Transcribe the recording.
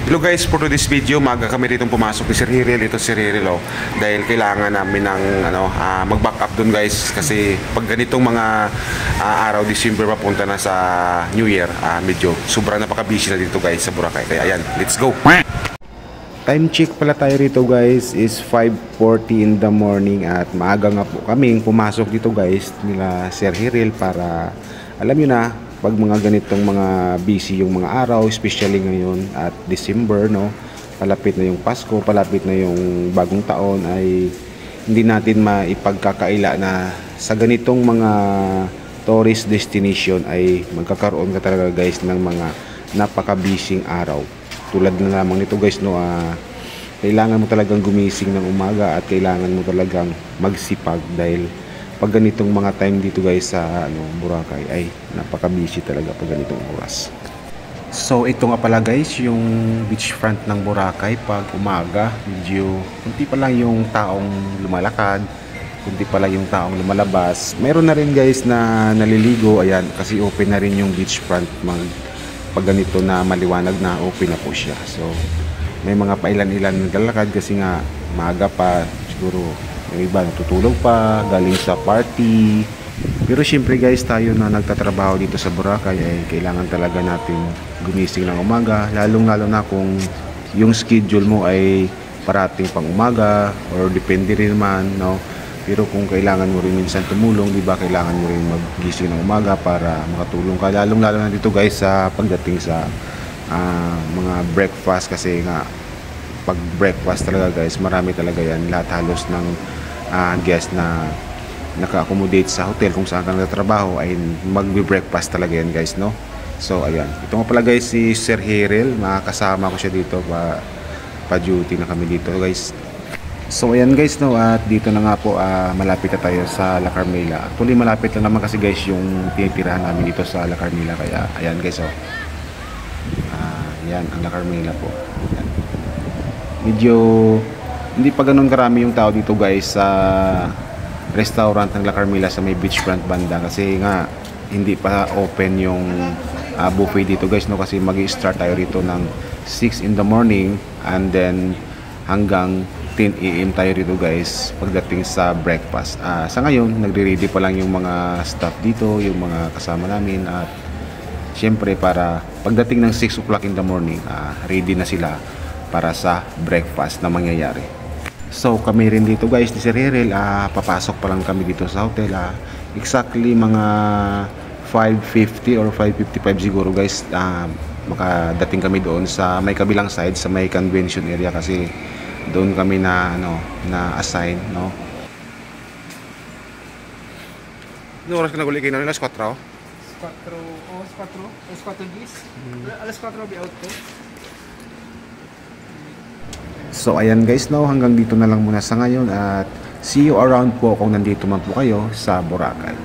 Hello guys, for today's video, maaga kami dito pumasok ni Sir Hiril. Ito si Hiril, oh, dahil kailangan namin ng mag-back up dun guys, kasi pag ganitong mga araw, December papunta na sa New Year, medyo sobrang napaka-busy na dito guys sa Boracay. Kaya ayan, let's go! Time check pala tayo rito guys is 5:40 in the morning at maaga nga po kaming pumasok dito guys nila Sir Hiril para alam nyo na pag mga ganitong mga busy yung mga araw, especially ngayon at December, no, palapit na yung Pasko, palapit na yung bagong taon, ay hindi natin maipagkakaila na sa ganitong mga tourist destination ay magkakaroon ka talaga guys ng mga napaka-busy araw. Tulad na lamang nito guys, no, kailangan mo talagang gumising ng umaga at kailangan mo talagang magsipag dahil pag ganitong mga time dito guys sa Boracay ay napaka-busy talaga pag ganitong oras. So ito nga pala guys yung beachfront ng Boracay pag umaga. Medyo kunti pa lang yung taong lumalakad, kunti pa lang yung taong lumalabas. Meron na rin guys na naliligo, ayan, kasi open na rin yung beachfront pag ganito na maliwanag na, open na po siya. So may mga pailan-ilan naglalakad kasi nga maaga pa, siguro yung iba natutulog pa, galing sa party. Pero syempre guys, tayo na nagtatrabaho dito sa Boracay ay kailangan talaga natin gumising ng umaga, lalong-lalo na kung yung schedule mo ay parating pang umaga or depende rin man, no? Pero kung kailangan mo rin minsan tumulong, di ba, kailangan mo rin maggising ng umaga para makatulong ka, lalong-lalo na dito guys sa pagdating sa mga breakfast, kasi nga pag breakfast talaga guys, marami talaga yan, lahat halos ng guest na naka-accommodate sa hotel kung saan ka nagtatrabaho ay magbe-breakfast talaga yan guys, no? So ayan, ito nga pala guys si Sir Hiril, makakasama ko siya dito pa-duty na kami dito guys. So ayan guys, no, at dito na nga po malapit na tayo sa La Carmela. Actually malapit lang naman kasi guys yung tinitirahan namin dito sa La Carmela, kaya ayan guys, oh. Ayan ang La Carmela po. Ayan. Medyo hindi pa ganun karami yung tao dito guys sa restaurant ng La Carmela sa may beachfront banda, kasi nga hindi pa open yung buffet dito guys, no, kasi mag-i-start tayo rito ng 6 in the morning and then hanggang 10 AM tayo rito guys pagdating sa breakfast. Sa ngayon nagre-ready pa lang yung mga staff dito, yung mga kasama namin, at syempre para pagdating ng 6 o'clock in the morning ready na sila para sa breakfast na mangyayari. So kami rin dito guys ni Sir Hiril, papasok pa lang kami dito sa hotel, exactly mga 5:50 or 5:55 siguro guys, makadating kami doon sa may kabilang side, sa may convention area, kasi doon kami na assign, no. No oras ka naguli kayo na alas 4? 4 10. Alas 4 be out ko. So ayan guys, no, hanggang dito na lang muna sa ngayon at see you around po kung nandito man po kayo sa Boracay.